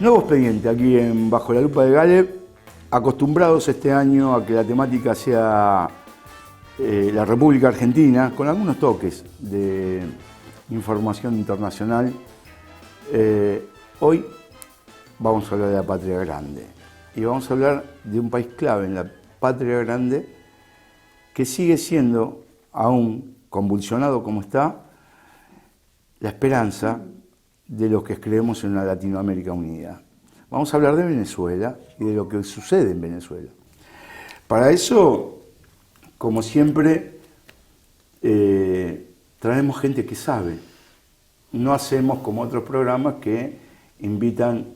Nuevo expediente aquí en Bajo la Lupa de Gale, acostumbrados este año a que la temática sea la República Argentina, con algunos toques de información internacional. Hoy vamos a hablar de la Patria Grande y vamos a hablar de un país clave en la Patria Grande que sigue siendo, aún convulsionado como está, la esperanza de los que creemos en una Latinoamérica unida. Vamos a hablar de Venezuela y de lo que sucede en Venezuela. Para eso, como siempre, traemos gente que sabe. No hacemos como otros programas que invitan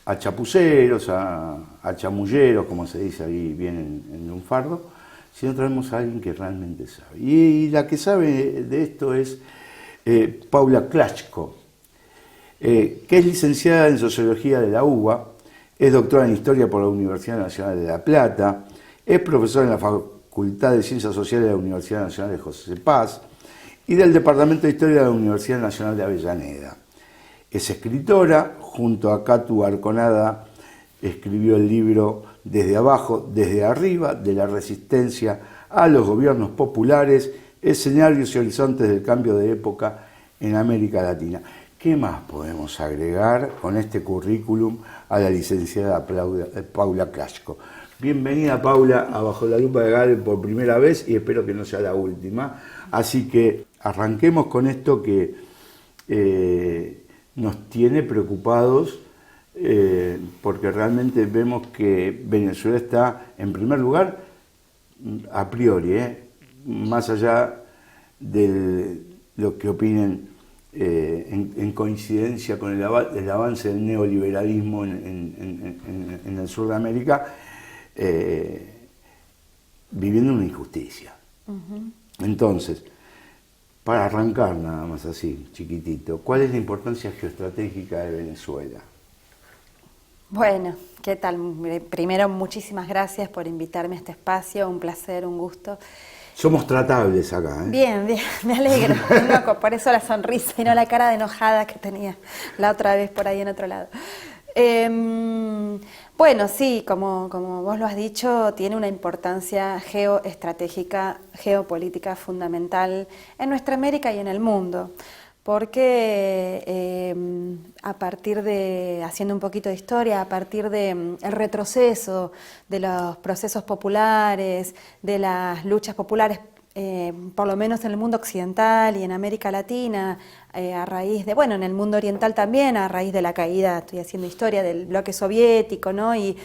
a chapuceros, a chamulleros, como se dice ahí bien en Lunfardo, sino traemos a alguien que realmente sabe. Y la que sabe de esto es Paula Klashko, que es licenciada en Sociología de la UBA, es doctora en Historia por la Universidad Nacional de La Plata, es profesora en la Facultad de Ciencias Sociales de la Universidad Nacional de José Paz y del Departamento de Historia de la Universidad Nacional de Avellaneda. Es escritora, junto a Catu Arconada escribió el libro Desde abajo, desde arriba, de la resistencia a los gobiernos populares, escenarios y horizontes del cambio de época en América Latina. ¿Qué más podemos agregar con este currículum a la licenciada Paula Klashko? Bienvenida, Paula, a Bajo la Lupa de Gale por primera vez y espero que no sea la última. Así que arranquemos con esto que nos tiene preocupados porque realmente vemos que Venezuela está, en primer lugar, a priori, más allá de lo que opinen en coincidencia con el avance del neoliberalismo en el sur de América, viviendo una injusticia. Entonces, para arrancar nada más así, chiquitito, ¿cuál es la importancia geoestratégica de Venezuela? Bueno, ¿qué tal? Primero, muchísimas gracias por invitarme a este espacio, un placer, un gusto. Somos tratables acá, ¿eh? Bien, bien, me alegro. Por eso la sonrisa y no la cara de enojada que tenía la otra vez por ahí en otro lado. Bueno, sí, como vos lo has dicho, tiene una importancia geoestratégica, geopolítica fundamental en nuestra América y en el mundo. Porque a partir de, haciendo un poquito de historia, a partir del retroceso de los procesos populares, de las luchas populares, por lo menos en el mundo occidental y en América Latina, a raíz de, bueno, en el mundo oriental también, a raíz de la caída, estoy haciendo historia, del bloque soviético, ¿no? Y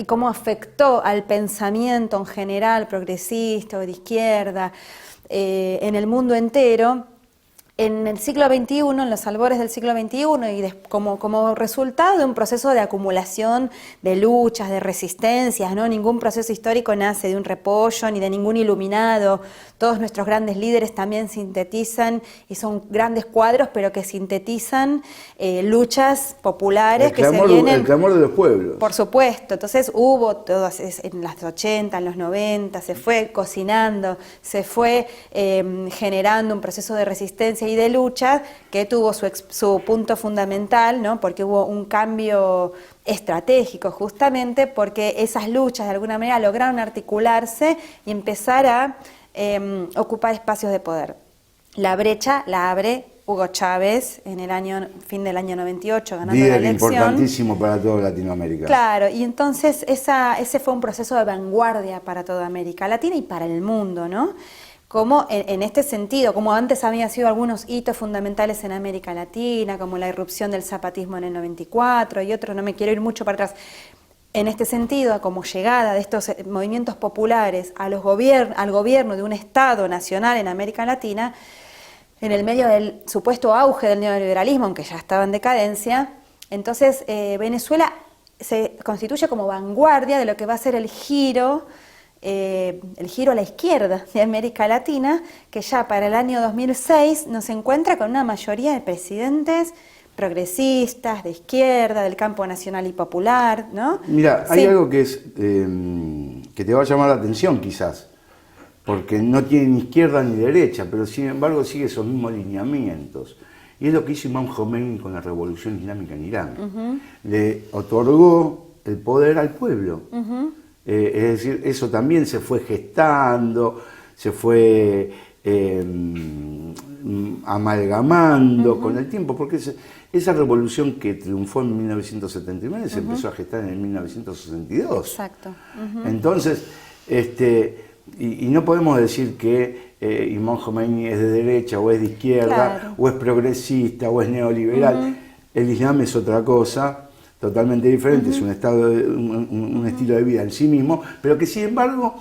cómo afectó al pensamiento en general, progresista o de izquierda, en el mundo entero. En el siglo XXI, en los albores del siglo XXI, y como resultado de un proceso de acumulación de luchas, de resistencias, ¿no? Ningún proceso histórico nace de un repollo ni de ningún iluminado. Todos nuestros grandes líderes también sintetizan, y son grandes cuadros, pero que sintetizan luchas populares que se vienen... El clamor de los pueblos. Por supuesto. Entonces hubo todas en los 80, en los 90, se fue cocinando, se fue generando un proceso de resistencia y de lucha que tuvo su punto fundamental, ¿no? Porque hubo un cambio estratégico justamente porque esas luchas de alguna manera lograron articularse y empezar a ocupar espacios de poder. La brecha la abre Hugo Chávez en el fin del año 98, ganando la elección. Importantísimo para toda Latinoamérica. Claro, y entonces ese fue un proceso de vanguardia para toda América Latina y para el mundo, ¿no? Como en este sentido, como antes habían sido algunos hitos fundamentales en América Latina, como la irrupción del zapatismo en el 94 y otros, no me quiero ir mucho para atrás. En este sentido, como llegada de estos movimientos populares al gobierno de un Estado nacional en América Latina, en el medio del supuesto auge del neoliberalismo, aunque ya estaba en decadencia, entonces Venezuela se constituye como vanguardia de lo que va a ser el giro a la izquierda de América Latina, que ya para el año 2006 nos encuentra con una mayoría de presidentes progresistas, de izquierda, del campo nacional y popular, ¿no? Mira, hay algo que que te va a llamar la atención quizás, porque no tiene ni izquierda ni derecha, pero sin embargo sigue esos mismos lineamientos. Y es lo que hizo Imam Khomeini con la revolución islámica en Irán. Le otorgó el poder al pueblo. Es decir, eso también se fue gestando, se fue amalgamando con el tiempo, porque esa revolución que triunfó en 1979 se empezó a gestar en el 1962. Exacto. Entonces, y no podemos decir que Imam Khomeini es de derecha o es de izquierda, o es progresista o es neoliberal. El Islam es otra cosa, totalmente diferente, es un estilo de vida en sí mismo, pero que sin embargo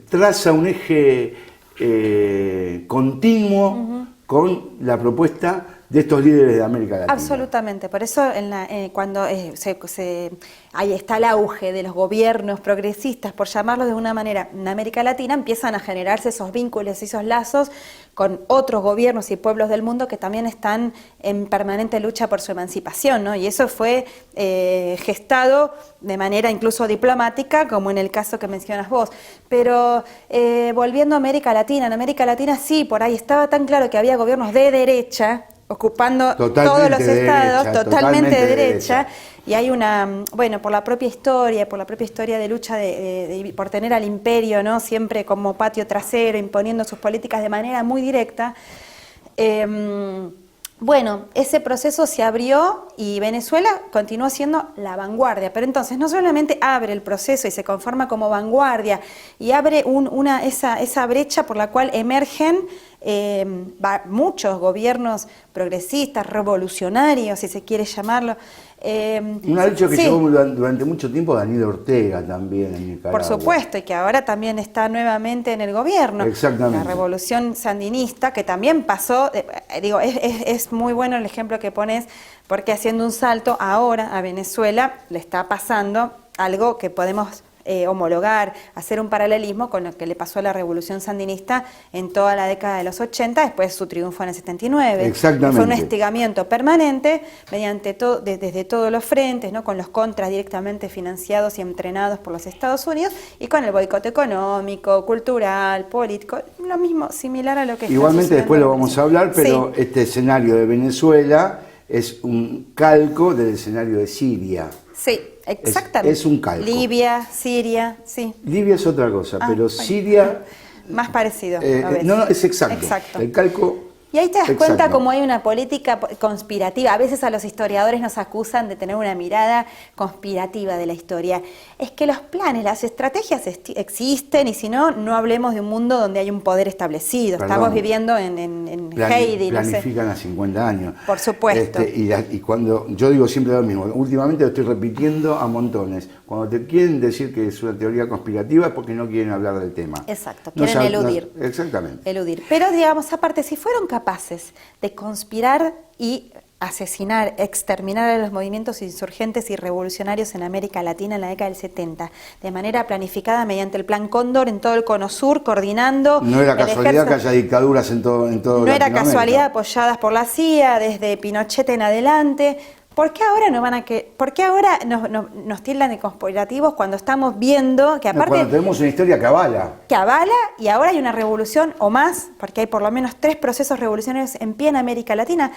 traza un eje continuo con la propuesta de estos líderes de América Latina. Absolutamente, por eso cuando ahí está el auge de los gobiernos progresistas, por llamarlos de una manera, en América Latina empiezan a generarse esos vínculos y esos lazos con otros gobiernos y pueblos del mundo que también están en permanente lucha por su emancipación, ¿no? Y eso fue gestado de manera incluso diplomática, como en el caso que mencionas vos. Pero volviendo a América Latina, en América Latina sí, por ahí estaba tan claro que había gobiernos de derecha, ocupando todos los estados, totalmente de derecha, y hay por la propia historia de lucha por tener al imperio, ¿no? Siempre como patio trasero, imponiendo sus políticas de manera muy directa. Ese proceso se abrió y Venezuela continuó siendo la vanguardia, pero entonces no solamente abre el proceso y se conforma como vanguardia y abre esa brecha por la cual emergen muchos gobiernos progresistas, revolucionarios, si se quiere llamarlo. Una lucha que llevó durante mucho tiempo Daniel Ortega también en Nicaragua. Por supuesto, y que ahora también está nuevamente en el gobierno. Exactamente. La revolución sandinista, que también pasó, es muy bueno el ejemplo que pones, porque haciendo un salto ahora a Venezuela le está pasando algo que podemos homologar, hacer un paralelismo con lo que le pasó a la revolución sandinista en toda la década de los 80, después de su triunfo en el 79. Exactamente. Fue un hostigamiento permanente desde todos los frentes, ¿no? Con los contras directamente financiados y entrenados por los Estados Unidos y con el boicot económico, cultural, político, lo mismo, similar a lo que igualmente después lo vamos a hablar, pero este escenario de Venezuela es un calco del escenario de Siria. Sí, exactamente. Es un calco. Libia, Siria, sí. Libia es otra cosa, pero Siria... Más parecido. No, es exacto. El calco... Y ahí te das cuenta cómo hay una política conspirativa. A veces a los historiadores nos acusan de tener una mirada conspirativa de la historia. Es que los planes, las estrategias existen y si no, no hablemos de un mundo donde hay un poder establecido. Estamos viviendo en Heidi. Planifican a 50 años. Por supuesto. Y cuando yo digo siempre lo mismo, últimamente lo estoy repitiendo a montones. Cuando te quieren decir que es una teoría conspirativa es porque no quieren hablar del tema. Exacto, quieren eludir. Exactamente. Eludir. Pero digamos, aparte, si fueron capaces de conspirar y asesinar, exterminar a los movimientos insurgentes y revolucionarios en América Latina en la década del 70, de manera planificada mediante el Plan Cóndor en todo el Cono Sur, coordinando... No era casualidad que haya dictaduras en todo No era casualidad, apoyadas por la CIA, desde Pinochet en adelante... ¿Por qué ahora nos tildan de conspirativos cuando estamos viendo que aparte... Cuando tenemos una historia que avala. Que avala y ahora hay una revolución o más, porque hay por lo menos 3 procesos revolucionarios en pie en América Latina.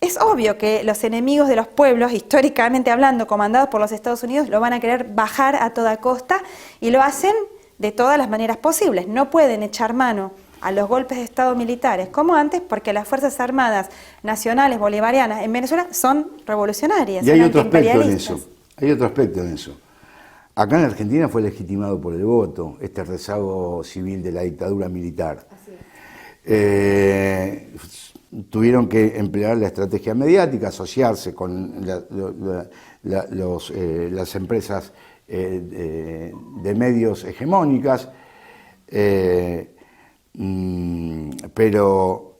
Es obvio que los enemigos de los pueblos, históricamente hablando, comandados por los Estados Unidos, lo van a querer bajar a toda costa y lo hacen de todas las maneras posibles. No pueden echar mano a los golpes de Estado militares como antes, porque las Fuerzas Armadas Nacionales Bolivarianas en Venezuela son revolucionarias. Y hay otro aspecto en eso. Acá en la Argentina fue legitimado por el voto, este rezago civil de la dictadura militar. Tuvieron que emplear la estrategia mediática, asociarse con las empresas de medios hegemónicas, pero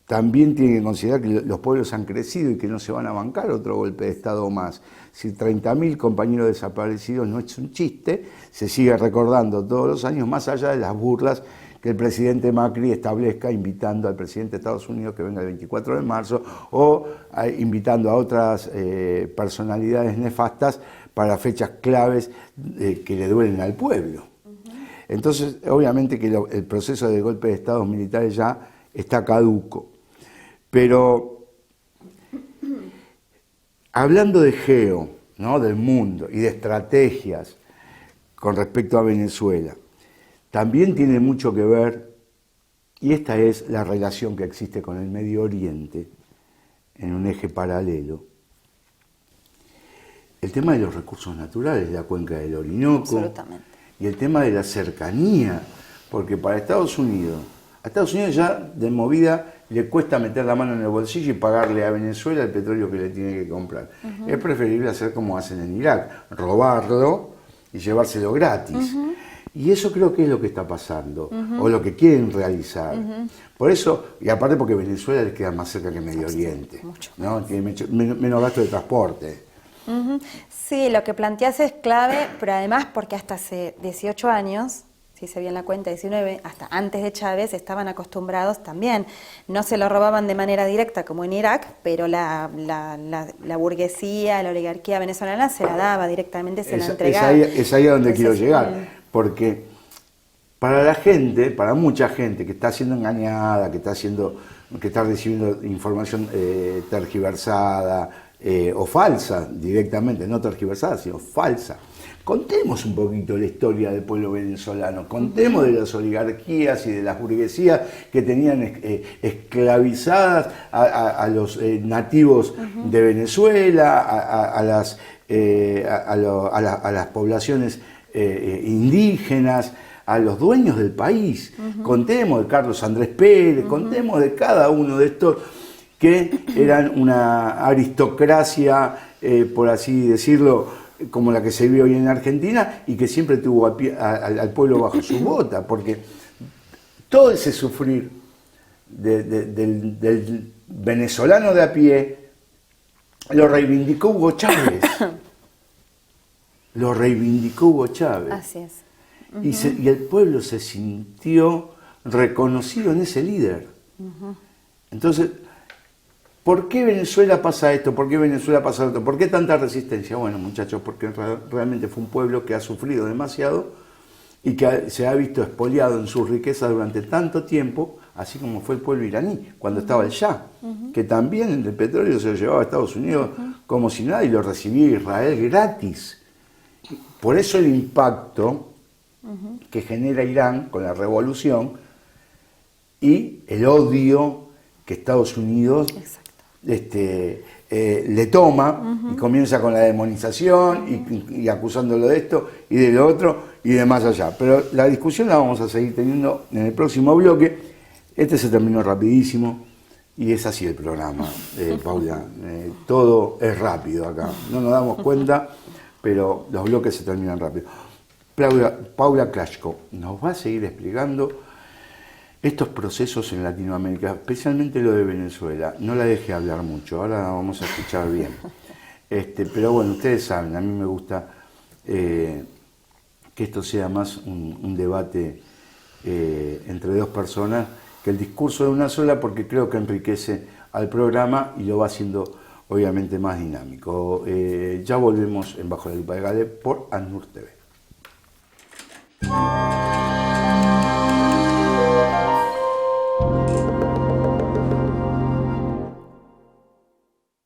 también tienen que considerar que los pueblos han crecido y que no se van a bancar otro golpe de Estado más. Si 30.000 compañeros desaparecidos no es un chiste, se sigue recordando todos los años, más allá de las burlas que el presidente Macri establezca invitando al presidente de Estados Unidos que venga el 24 de marzo o invitando a otras personalidades nefastas para fechas claves que le duelen al pueblo. Entonces, obviamente que el proceso de golpe de Estado militares ya está caduco. Pero, hablando de geo, ¿no?, del mundo y de estrategias con respecto a Venezuela, también tiene mucho que ver, y esta es la relación que existe con el Medio Oriente, en un eje paralelo, el tema de los recursos naturales, la cuenca del Orinoco, y el tema de la cercanía, porque para Estados Unidos, a Estados Unidos ya de movida le cuesta meter la mano en el bolsillo y pagarle a Venezuela el petróleo que le tiene que comprar. Es preferible hacer como hacen en Irak, robarlo y llevárselo gratis. Y eso creo que es lo que está pasando, o lo que quieren realizar. Por eso, y aparte porque Venezuela les queda más cerca que Medio Oriente, ¿no? Tiene menos gasto de transporte. Sí, lo que planteas es clave, pero además porque hasta hace 18 años, si se bien la cuenta, 19, hasta antes de Chávez estaban acostumbrados también. No se lo robaban de manera directa como en Irak, pero la burguesía, la oligarquía venezolana se la daba directamente, se la entregaba. Es ahí a donde quiero llegar, porque para la gente, para mucha gente que está siendo engañada, que está recibiendo información tergiversada, o falsa directamente, no tergiversada, sino falsa. Contemos un poquito la historia del pueblo venezolano, contemos de las oligarquías y de las burguesías que tenían esclavizadas a los nativos de Venezuela, a las poblaciones indígenas, a los dueños del país. Contemos de Carlos Andrés Pérez, contemos de cada uno de estos que eran una aristocracia, por así decirlo, como la que se vive hoy en Argentina, y que siempre tuvo al pueblo bajo su bota, porque todo ese sufrir del venezolano de a pie lo reivindicó Hugo Chávez. Lo reivindicó Hugo Chávez. Así es. Y el pueblo se sintió reconocido en ese líder. Entonces, ¿por qué Venezuela pasa esto? ¿Por qué Venezuela pasa esto? ¿Por qué tanta resistencia? Bueno, muchachos, porque realmente fue un pueblo que ha sufrido demasiado y que se ha visto expoliado en sus riquezas durante tanto tiempo, así como fue el pueblo iraní, cuando estaba el Shah, que también el petróleo se lo llevaba a Estados Unidos como si nada y lo recibía Israel gratis. Por eso el impacto que genera Irán con la revolución y el odio que Estados Unidos le toma y comienza con la demonización y acusándolo de esto y de lo otro y de más allá. Pero la discusión la vamos a seguir teniendo en el próximo bloque. Este se terminó rapidísimo y es así el programa, Paula. Todo es rápido acá, no nos damos cuenta, pero los bloques se terminan rápido. Paula Klashko nos va a seguir explicando estos procesos en Latinoamérica, especialmente lo de Venezuela. No la dejé hablar mucho, ahora la vamos a escuchar bien. Pero bueno, ustedes saben, a mí me gusta que esto sea más un debate entre dos personas que el discurso de una sola, porque creo que enriquece al programa y lo va haciendo obviamente más dinámico. Ya volvemos en Bajo la Lupa de Gale por ANUR TV.